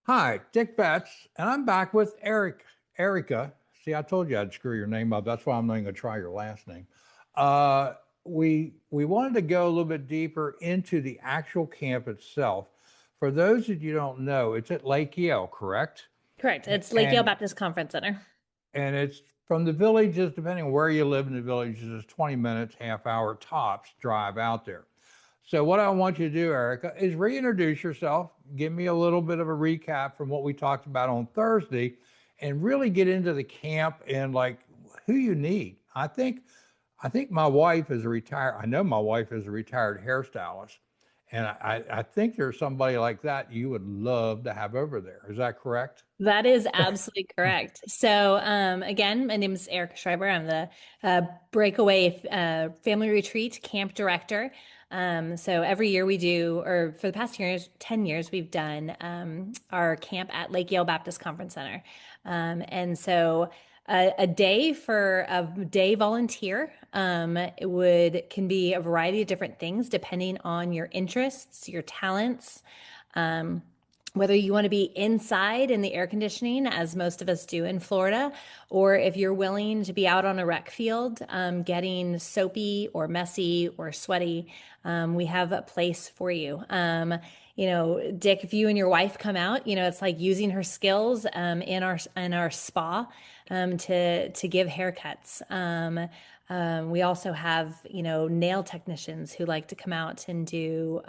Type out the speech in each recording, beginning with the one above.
Hi, Dick Betts, and I'm back with Erica. See, I told you I'd screw your name up. That's why I'm not going to try your last name. Uh, we wanted to go a little bit deeper into the actual camp itself. For those that you don't know, it's at Lake Yale, correct? Correct. It's Lake Yale And Baptist Conference Center. and it's from the villages, depending on where you live in the villages, it's 20 minutes, half hour tops drive out there. So what I want you to do, Erica, is reintroduce yourself, give me a little bit of a recap from what we talked about on Thursday, and really get into the camp and like who you need. I think my wife is a retired. I know my wife is a retired hairstylist, and I think there's somebody like that you would love to have over there. Is that correct? That is absolutely correct. So, again, my name is Erica Schreiber. I'm the Breakaway Family Retreat Camp Director. So every year we do, or for the past years, 10 years, we've done our camp at Lake Yale Baptist Conference Center. And so a day for a day volunteer it can be a variety of different things depending on your interests, your talents. Um, whether you want to be inside in the air conditioning, as most of us do in Florida, or if you're willing to be out on a rec field, getting soapy or messy or sweaty, we have a place for you. Dick, if you and your wife come out, it's like using her skills in our spa to give haircuts. We also have, nail technicians who like to come out and do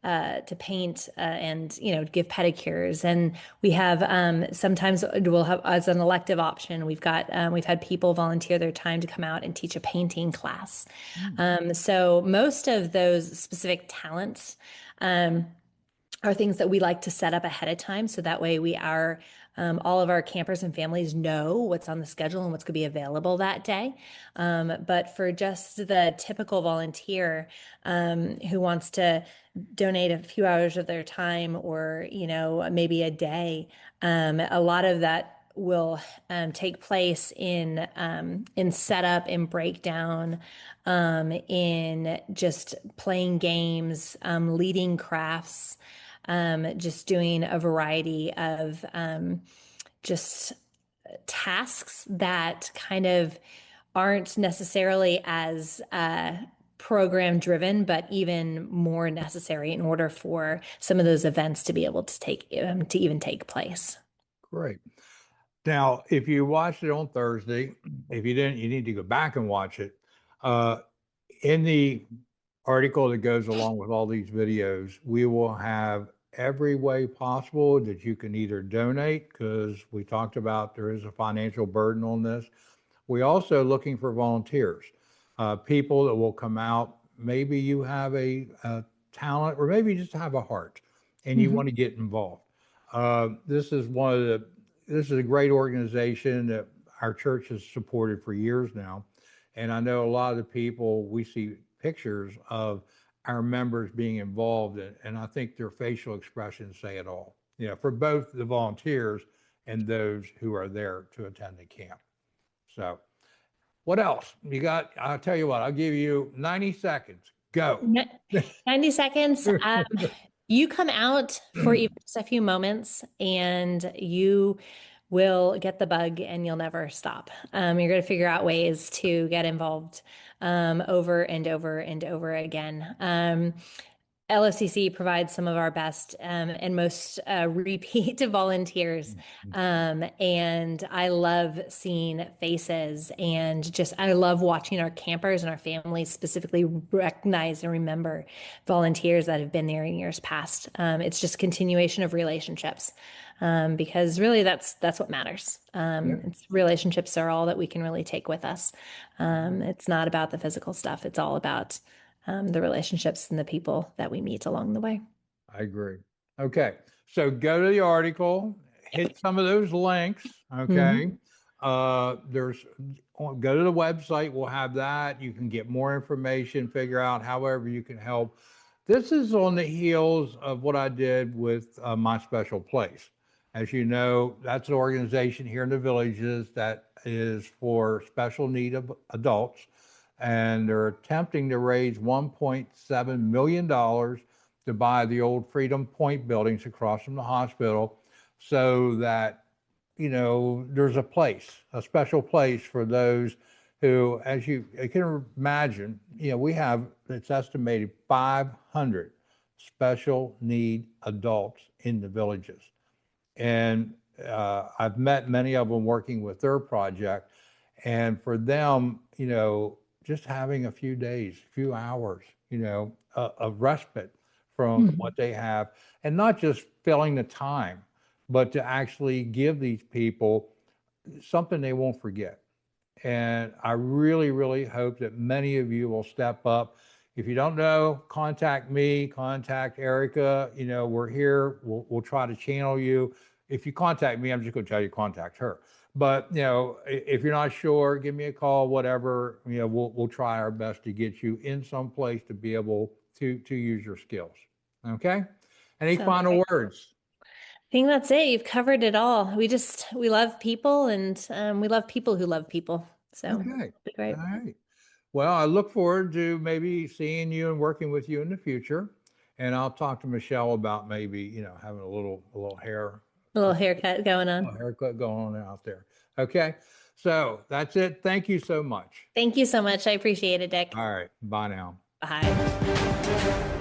to paint and give pedicures, and we have sometimes we'll have as an elective option. We've had people volunteer their time to come out and teach a painting class. Mm. So most of those specific talents are things that we like to set up ahead of time, so that way all of our campers and families know what's on the schedule and what's going to be available that day. But for just the typical volunteer who wants to donate a few hours of their time, or maybe a day, a lot of that will take place in setup, in breakdown, in just playing games, leading crafts, just doing a variety of just tasks that kind of aren't necessarily as program driven, but even more necessary in order for some of those events to be able to even take place. Great. Now, if you watched it on Thursday, if you didn't, you need to go back and watch it. Uh, in the article that goes along with all these videos, we will have every way possible that you can either donate, because we talked about there is a financial burden on this. We also looking for volunteers, people that will come out. Maybe you have a talent, or maybe you just have a heart and you want to get involved. This is this is a great organization that our church has supported for years now. And I know a lot of the people, we see pictures of our members being involved, and I think their facial expressions say it all, for both the volunteers and those who are there to attend the camp. So, what else you got? I'll tell you what, I'll give you 90 seconds. Go. 90 seconds. You come out for even just a few moments and you will get the bug and you'll never stop. You're going to figure out ways to get involved over and over and over again. LOCC provides some of our best and most repeat volunteers. And I love seeing faces, and I love watching our campers and our families specifically recognize and remember volunteers that have been there in years past. It's just continuation of relationships, because really that's what matters. Yeah. It's relationships are all that we can really take with us. It's not about the physical stuff. It's all about the relationships and the people that we meet along the way. I agree. Okay. So go to the article, hit some of those links. Mhm. Okay. Go to the website. We'll have that. You can get more information, figure out however you can help. This is on the heels of what I did with My Special Place. As you know, that's an organization here in the villages that is for special need of adults, and they're attempting to raise $1.7 million to buy the old Freedom Point buildings across from the hospital so that, you know, there's a special place for those who, as you can imagine, you know, we have, it's estimated 500 special need adults in the villages. And I've met many of them working with their project. And for them, you know, just having a few days, a few hours, you know, of respite from Mhm. what they have, and not just filling the time, but to actually give these people something they won't forget. And I really, really hope that many of you will step up. If you don't know, contact me, contact Erica. You know, we're here. We'll try to channel you. If you contact me, I'm just going to tell you contact her. But you know, if you're not sure, give me a call. Whatever. You know, we'll try our best to get you in some place to be able to use your skills. Okay. Any Sounds final great. words? I think that's it. You've covered it all. We love people, and we love people who love people. So Okay. it'll be All great. right. Well, I look forward to maybe seeing you and working with you in the future. And I'll talk to Michelle about maybe, you know, having a little A little haircut going a on. haircut going on out there. Okay. So that's it. Thank you so much. Thank you so much. I appreciate it, Dick. All right. Bye now. Bye.